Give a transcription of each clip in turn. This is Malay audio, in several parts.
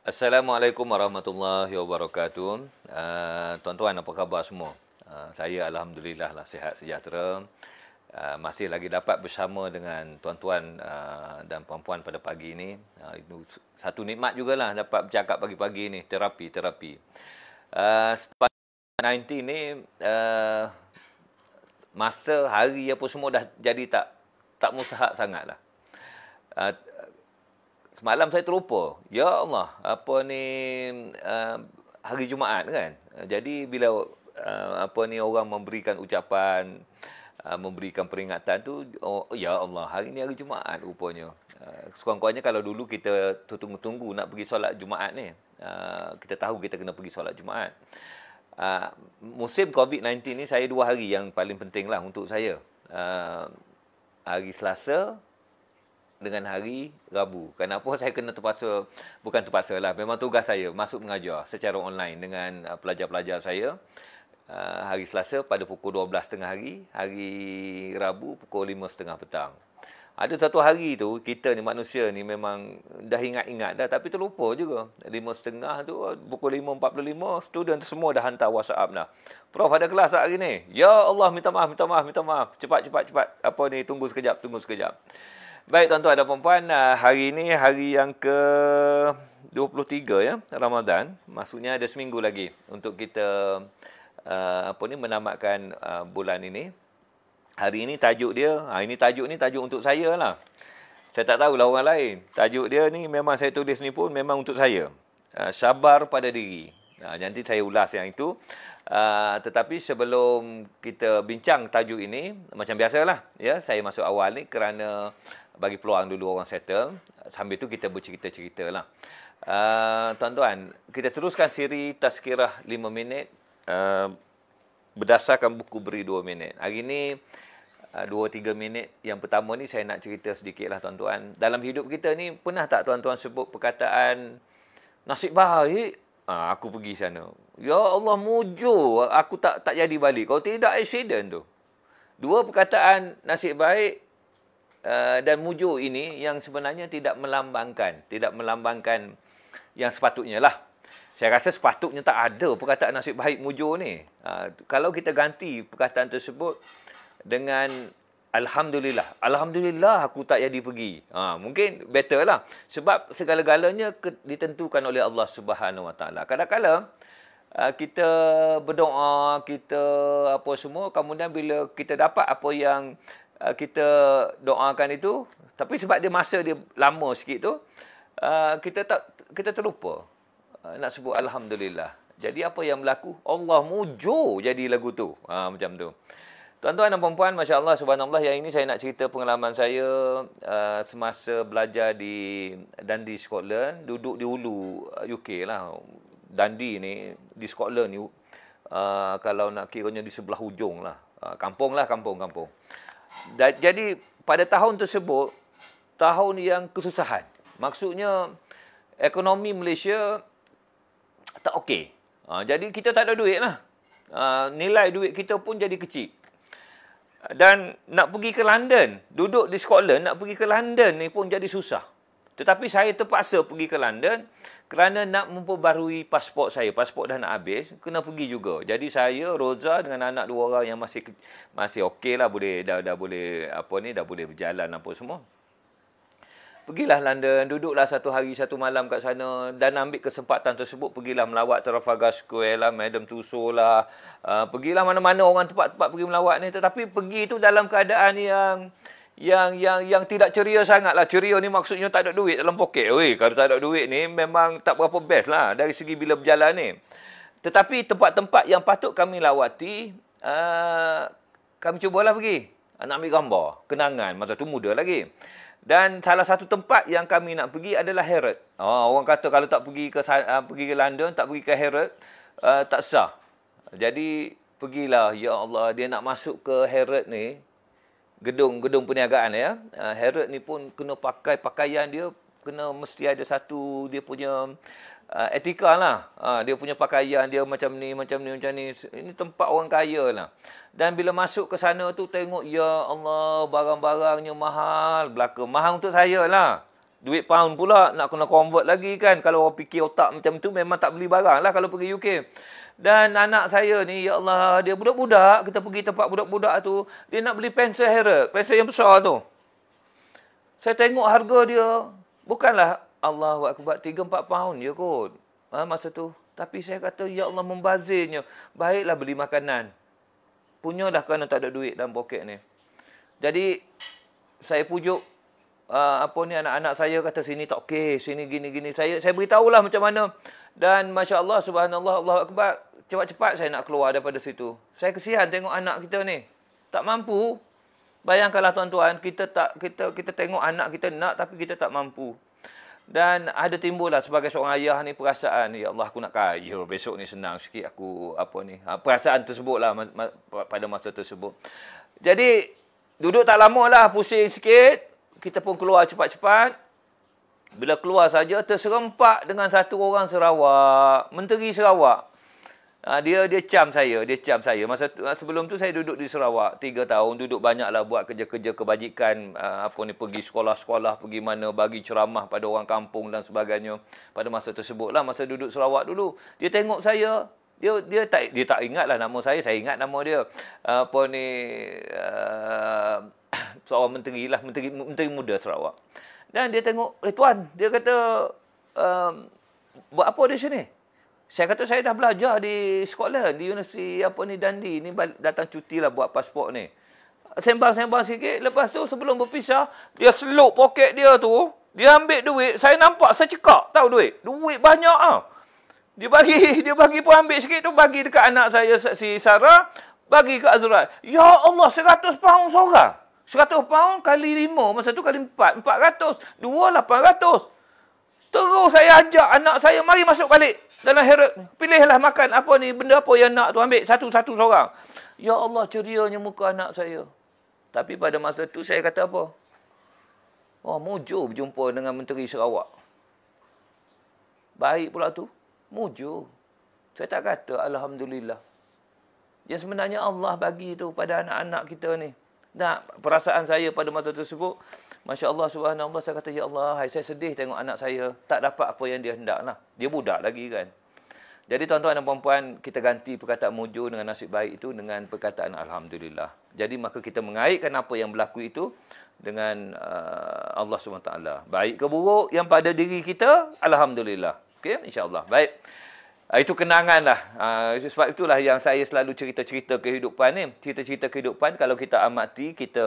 Assalamualaikum warahmatullahi wabarakatuh. Tuan-tuan, apa khabar semua? Saya Alhamdulillah lah sihat sejahtera. Masih lagi dapat bersama dengan tuan-tuan dan puan-puan pada pagi ini. Itu satu nikmat jugalah dapat bercakap pagi-pagi ni, terapi. Selepas 19 ni, masa, hari apa semua dah jadi tak mustahak sangat lah. Semalam saya terlupa. Ya Allah, apa ni hari Jumaat kan. Jadi bila orang memberikan ucapan, memberikan peringatan tu, oh ya Allah, hari ni hari Jumaat rupanya. Sekurang-kurangnya kalau dulu kita tunggu-tunggu nak pergi solat Jumaat ni. Kita tahu kita kena pergi solat Jumaat. Musim COVID-19 ni saya 2 hari yang paling penting lah untuk saya. Hari Selasa dengan hari Rabu. Kenapa saya kena bukan terpaksa lah, memang tugas saya masuk mengajar secara online dengan pelajar-pelajar saya. Hari Selasa pada pukul 12.30 hari Rabu pukul 5.30 petang. Ada satu hari tu, kita ni manusia ni memang dah ingat-ingat dah, tapi terlupa juga. 5.30 tu, pukul 5.45, student semua dah hantar WhatsApp dah. Prof, ada kelas hari ni? Ya Allah, minta maaf. Cepat. Apa ni, tunggu sekejap. Baik tuan-tuan dan puan-puan, hari ini hari yang ke-23 ya, Ramadan. Maksudnya ada seminggu lagi untuk kita menamatkan bulan ini. Hari ini tajuk dia, tajuk untuk saya lah. Saya tak tahulah orang lain. Tajuk dia ni memang saya tulis ni pun memang untuk saya. Sabar pada diri. Nanti saya ulas yang itu. Tetapi sebelum kita bincang tajuk ini, macam biasalah, ya, saya masuk awal ni kerana bagi peluang dulu orang settle. Sambil tu kita bercerita-cerita lah. Tuan-tuan, kita teruskan siri Tazkirah 5 minit berdasarkan buku Beri 2 minit. Hari ni 2-3 minit yang pertama ni saya nak cerita sedikit lah tuan-tuan. Dalam hidup kita ni, pernah tak tuan-tuan sebut perkataan nasib baik aku pergi sana. Ya Allah, mujur aku tak jadi balik. Kalau tidak, accident tu. Dua perkataan nasib baik dan mujur ini yang sebenarnya tidak melambangkan yang sepatutnya lah. Saya rasa sepatutnya tak ada perkataan nasib baik mujur ni. Kalau kita ganti perkataan tersebut dengan Alhamdulillah aku tak jadi pergi. Mungkin better lah. Sebab segala-galanya ditentukan oleh Allah Subhanahu Wa Taala. Kadang-kadang kita berdoa, kita apa semua, kemudian bila kita dapat apa yang kita doakan itu, tapi sebab masa dia lama sikit tu, kita terlupa nak sebut Alhamdulillah. Jadi apa yang berlaku? Allah mujur jadi lagu tu. Macam tu. Tuan-tuan dan puan-puan, Masya Allah, Subhanallah, yang ini saya nak cerita pengalaman saya semasa belajar di Dundee, Scotland. Duduk di hulu UK lah. Dundee ni, di Scotland ni, kalau nak kiranya di sebelah hujung lah. Kampung. Jadi, pada tahun tersebut, tahun yang kesusahan. Maksudnya, ekonomi Malaysia tak okey. Jadi, kita tak ada duit lah. Nilai duit kita pun jadi kecil. Dan nak pergi ke London, duduk di Scotland, nak pergi ke London ni pun jadi susah. Tetapi saya terpaksa pergi ke London kerana nak memperbarui pasport saya. Pasport dah nak habis, kena pergi juga. Jadi saya, Roza dengan anak 2 orang yang masih okey lah, dah boleh berjalan apa semua. Pergilah London, duduklah 1 hari 1 malam kat sana dan ambil kesempatan tersebut pergilah melawat Trafalgar Square lah, Madame Tussauds lah. Pergilah mana-mana orang tempat-tempat pergi melawat ni. Tetapi pergi tu dalam keadaan yang tidak ceria sangat lah. Ceria ni maksudnya tak ada duit dalam poket. Kalau tak ada duit ni memang tak berapa best lah dari segi bila berjalan ni. Tetapi tempat-tempat yang patut kami lawati, kami cubalah pergi. Nak ambil gambar, kenangan. Masa tu muda lagi. Dan salah satu tempat yang kami nak pergi adalah Harrods. Orang kata kalau tak pergi ke London, tak pergi ke Harrods, tak sah. Jadi pergilah. Ya Allah, dia nak masuk ke Harrods ni, gedung perniagaan ya. Harrods ni pun kena pakai pakaian dia, mesti ada satu dia punya etika lah. Dia punya pakaian dia macam ni. Ini tempat orang kaya lah. Dan bila masuk ke sana tu tengok, ya Allah, barang-barangnya mahal. Belaka mahal untuk saya lah. Duit pound pula nak kena convert lagi kan. Kalau orang fikir otak macam tu memang tak beli barang lah kalau pergi UK. Dan anak saya ni, ya Allah, dia budak-budak. Kita pergi tempat budak-budak tu. Dia nak beli pensel Harrods. Pensel yang besar tu. Saya tengok harga dia. Bukanlah Allahu Akbar 3-4 pound je kot. Masa tu. Tapi saya kata, ya Allah, membazirnya. Baiklah beli makanan. Punyalah kerana tak ada duit dalam poket ni. Jadi, saya pujuk anak-anak saya kata sini tak okey, sini gini-gini. Saya beritahulah macam mana. Dan Masya Allah, subhanallah, Allahu Akbar. Cepat-cepat saya nak keluar daripada situ. Saya kesian tengok anak kita ni. Tak mampu. Bayangkanlah tuan-tuan, kita tengok anak kita nak tapi kita tak mampu. Dan ada timbullah sebagai seorang ayah ni perasaan, ya Allah aku nak kaya, besok ni senang sikit aku perasaan tersebutlah pada masa tersebut. Jadi duduk tak lama lah, pusing sikit, kita pun keluar cepat-cepat. Bila keluar saja terserempak dengan satu orang Sarawak, Menteri Sarawak. Dia cam saya. Masa sebelum tu saya duduk di Sarawak 3 tahun, duduk banyaklah buat kerja-kerja kebajikan, pergi sekolah-sekolah, pergi mana, bagi ceramah pada orang kampung dan sebagainya. Pada masa tersebutlah, masa duduk Sarawak dulu, dia tengok saya, dia tak ingatlah nama saya ingat nama dia. Seorang menteri lah, menteri muda Sarawak. Dan dia tengok, tuan, dia kata, buat apa di sini? Saya kata saya dah belajar di Scotland, di Universiti Dundee ni, datang cuti lah buat pasport ni. Sembang-sembang sikit, lepas tu sebelum berpisah, dia seluk poket dia tu, dia ambil duit, saya nampak secekak, tahu duit banyak ah. Dia bagi pun ambil sikit tu, bagi dekat anak saya si Sarah, bagi ke Azrael. Ya Allah, 100 pound seorang. 100 pound kali 5, masa tu kali 4, 400, 800. Terus saya ajak anak saya, mari masuk balik dalam Harrods. Pilihlah makan apa ni, benda apa yang nak tu, ambil satu-satu seorang. Ya Allah, cerianya muka anak saya. Tapi pada masa tu saya kata apa? Oh, mujur berjumpa dengan Menteri Sarawak. Baik pula tu. Mujur. Saya tak kata Alhamdulillah. Yang sebenarnya Allah bagi tu pada anak-anak kita ni. Nah, perasaan saya pada masa tersebut, Masya Allah, subhanallah, saya kata, ya Allah, saya sedih tengok anak saya tak dapat apa yang dia hendak lah. Dia budak lagi kan. Jadi tuan-tuan dan puan-puan, kita ganti perkataan mujur dengan nasib baik itu dengan perkataan Alhamdulillah. Jadi maka kita mengaitkan apa yang berlaku itu dengan Allah SWT. Baik ke buruk yang pada diri kita, Alhamdulillah. Okey, insya-Allah. Baik. Itu kenangan lah. Sebab itulah yang saya selalu cerita-cerita kehidupan ni. Cerita-cerita kehidupan, kalau kita amati, kita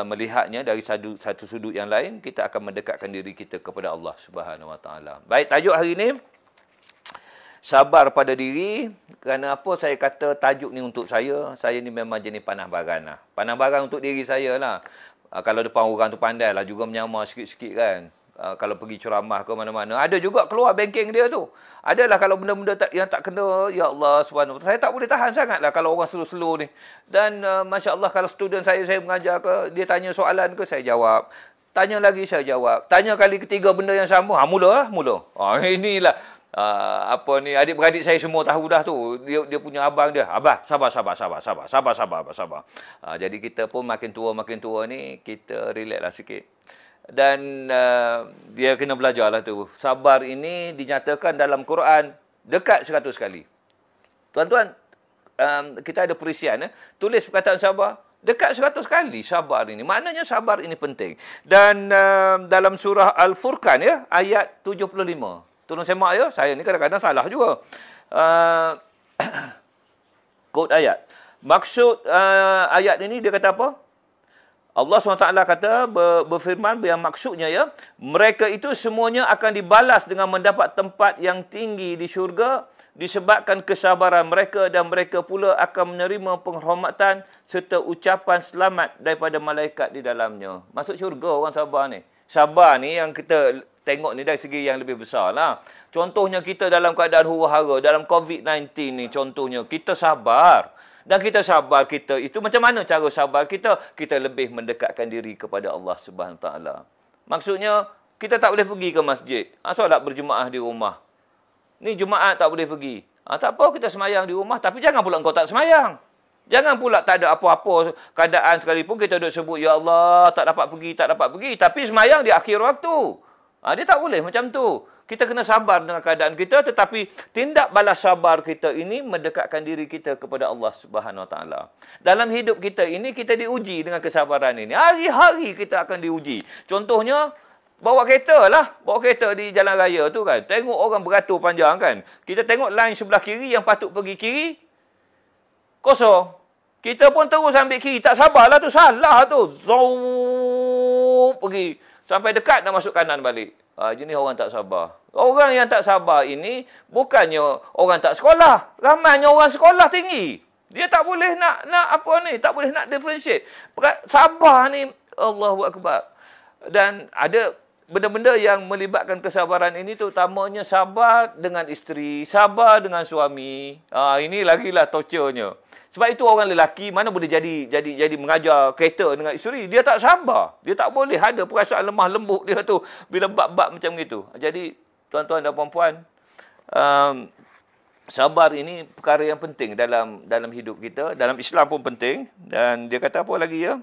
melihatnya dari satu sudut yang lain, kita akan mendekatkan diri kita kepada Allah Subhanahu Wa Taala. Baik, tajuk hari ini, sabar pada diri. Kerana apa saya kata tajuk ni untuk saya? Saya ni memang jenis panah baran lah. Panah baran untuk diri saya lah. Kalau depan orang tu pandai lah, juga menyamar sikit-sikit kan. Kalau pergi ceramah ke mana-mana, ada juga keluar banking dia tu. Adalah kalau benda-benda yang tak kena, ya Allah subhanahu wa ta'ala, saya tak boleh tahan sangatlah kalau orang slow-slow ni. Dan Masya Allah, kalau student saya mengajar ke, dia tanya soalan ke, saya jawab. Tanya lagi, saya jawab. Tanya kali ketiga benda yang sama, mula. Inilah adik-beradik saya semua tahu dah tu. Dia punya abang dia, abah, sabar. Jadi kita pun makin tua ni, kita relax lah sikit. Dan dia kena belajar lah tu. Sabar ini dinyatakan dalam Quran dekat 100 kali. Tuan-tuan, kita ada perisian. Tulis perkataan sabar. Dekat 100 kali sabar ini. Maknanya sabar ini penting. Dan dalam surah Al-Furqan, ya, ayat 75. Tolong semak ya. Saya ni kadang-kadang salah juga. Kod ayat. Maksud ayat ini dia kata apa? Allah SWT kata, berfirman yang maksudnya, ya, mereka itu semuanya akan dibalas dengan mendapat tempat yang tinggi di syurga disebabkan kesabaran mereka, dan mereka pula akan menerima penghormatan serta ucapan selamat daripada malaikat di dalamnya. Masuk syurga orang sabar ni. Sabar ni yang kita tengok ni dari segi yang lebih besar lah. Contohnya kita dalam keadaan huru-hara, dalam COVID-19 ni contohnya, kita sabar. Dan kita sabar kita itu macam mana cara sabar kita? Kita lebih mendekatkan diri kepada Allah Subhanahu Wa Taala. Maksudnya kita tak boleh pergi ke masjid. Solat berjemaah di rumah. Ni Jumaat tak boleh pergi. Tak apa, kita semayang di rumah, tapi jangan pula engkau tak semayang. Jangan pula tak ada apa-apa keadaan sekalipun kita duk sebut, ya Allah, tak dapat pergi. Tapi semayang di akhir waktu. Dia tak boleh macam tu. Kita kena sabar dengan keadaan kita, tetapi tindak balas sabar kita ini mendekatkan diri kita kepada Allah Subhanahu Wa Taala. Dalam hidup kita ini, kita diuji dengan kesabaran ini. Hari-hari kita akan diuji. Contohnya, bawa kereta lah. Bawa kereta di jalan raya tu kan. Tengok orang beratur panjang kan. Kita tengok line sebelah kiri yang patut pergi kiri, kosong. Kita pun terus ambil kiri. Tak sabarlah tu. Salah tu. Zoom. Pergi. Sampai dekat dah masuk kanan balik. Jenis orang tak sabar. Orang yang tak sabar ini bukannya orang tak sekolah. Ramainya orang sekolah tinggi. Dia tak boleh nak apa ni. Tak boleh nak differentiate. Sabar ni, Allahu Akbar. Dan ada benda-benda yang melibatkan kesabaran ini, terutamanya sabar dengan isteri, sabar dengan suami. Ini lagilah torturenya. Sebab itu orang lelaki mana boleh jadi mengajar kereta dengan isteri. Dia tak sabar. Dia tak boleh ada perasaan lemah lembut dia tu bila bab-bab macam itu. Jadi tuan-tuan dan puan-puan, sabar ini perkara yang penting dalam hidup kita. Dalam Islam pun penting. Dan dia kata apa lagi ya?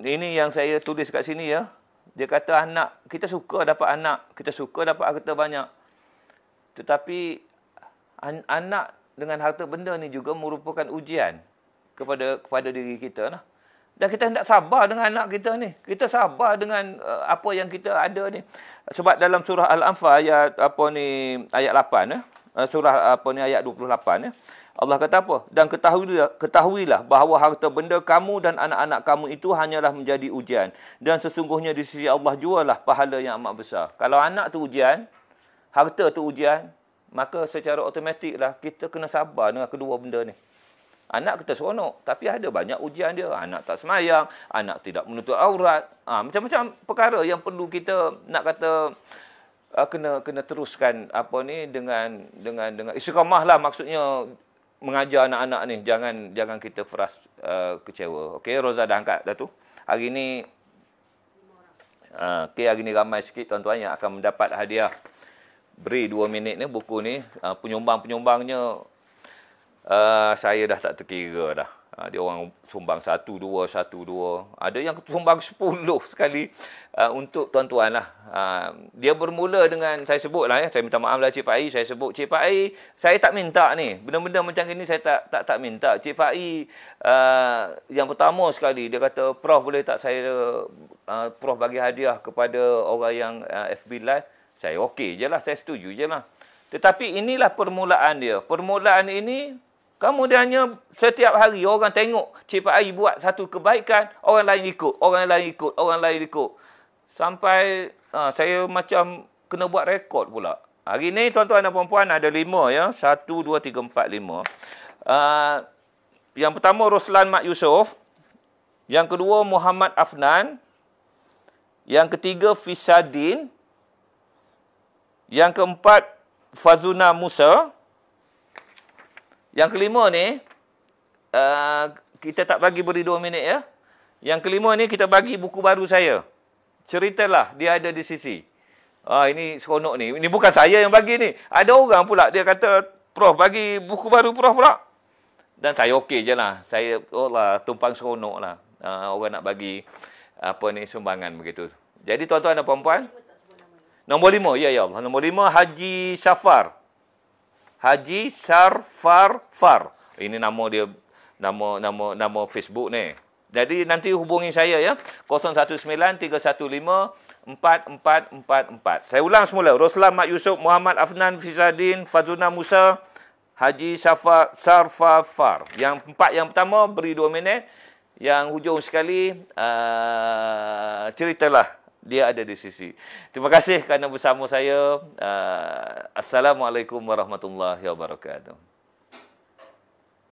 Ini yang saya tulis kat sini ya. Dia kata kita suka dapat anak. Kita suka dapat harta banyak. Tetapi anak dengan harta benda ni juga merupakan ujian kepada diri kita lah. Dan kita hendak sabar dengan anak kita ni. Kita sabar dengan apa yang kita ada ni. Sebab dalam surah Al-Anfal ayat 8 surah ayat 28 Allah kata apa? Dan ketahuilah bahawa harta benda kamu dan anak-anak kamu itu hanyalah menjadi ujian. Dan sesungguhnya di sisi Allah jualah pahala yang amat besar. Kalau anak tu ujian, harta tu ujian, maka secara automatiklah kita kena sabar dengan kedua benda ni. Anak kita seronok, tapi ada banyak ujian dia. Anak tak semayang, anak tidak menutup aurat. Macam-macam perkara yang perlu kita nak kata kena teruskan apa ni dengan istiqamah lah, maksudnya mengajar anak-anak ni. Jangan kita kecewa. Okey, Roza dah angkat dah tu. Hari ni hari ni ramai sikit tuan-tuan yang akan mendapat hadiah. Beri 2 minit ni buku ni. Penyumbang-penyumbangnya saya dah tak terkira dah. Dia orang sumbang 1, 2. Ada yang sumbang 10 sekali untuk tuan-tuan lah. Dia bermula dengan, saya sebutlah ya. Saya minta maaf lah Cik Pak Ai. Saya sebut Cik Pak Ai, saya tak minta ni. Benda-benda macam ini saya tak minta. Cik Pak Ai yang pertama sekali, dia kata, Prof boleh tak saya Prof bagi hadiah kepada orang yang FB Live. Saya okey je lah, saya setuju je lah. Tetapi inilah permulaan dia. Permulaan ini, kemudiannya setiap hari orang tengok Cik Pak Ai buat satu kebaikan, orang lain ikut. Sampai saya macam kena buat rekod pula. Hari ni tuan-tuan dan puan-puan ada 5 ya. 1, 2, 3, 4, 5. Yang pertama Roslan Mat Yusof. Yang kedua Muhammad Afnan. Yang ketiga Fisadin. Yang keempat, Fazuna Musa. Yang kelima ni, kita tak bagi beri 2 minit ya. Yang kelima ni kita bagi buku baru saya. Ceritalah, dia ada di sisi. Ini seronok ni. Ini bukan saya yang bagi ni. Ada orang pula, dia kata, Prof, bagi buku baru Prof pula. Dan saya okey je lah. Saya, tumpang seronok lah. Orang nak bagi sumbangan begitu. Jadi tuan-tuan dan puan-puan, nombor 5, ya Allah. Nombor 5, Haji Safar. Haji Far. Ini nama dia, nama Facebook ni. Jadi nanti hubungi saya ya. 019-315-4444. Saya ulang semula. Roslan Mat Yusof, Muhammad Afnan, Fisadin, Fazuna Musa, Haji Far. Yang 4 yang pertama beri 2 minit. Yang hujung sekali ceritalah. Dia ada di sisi. Terima kasih kerana bersama saya. Assalamualaikum warahmatullahi wabarakatuh.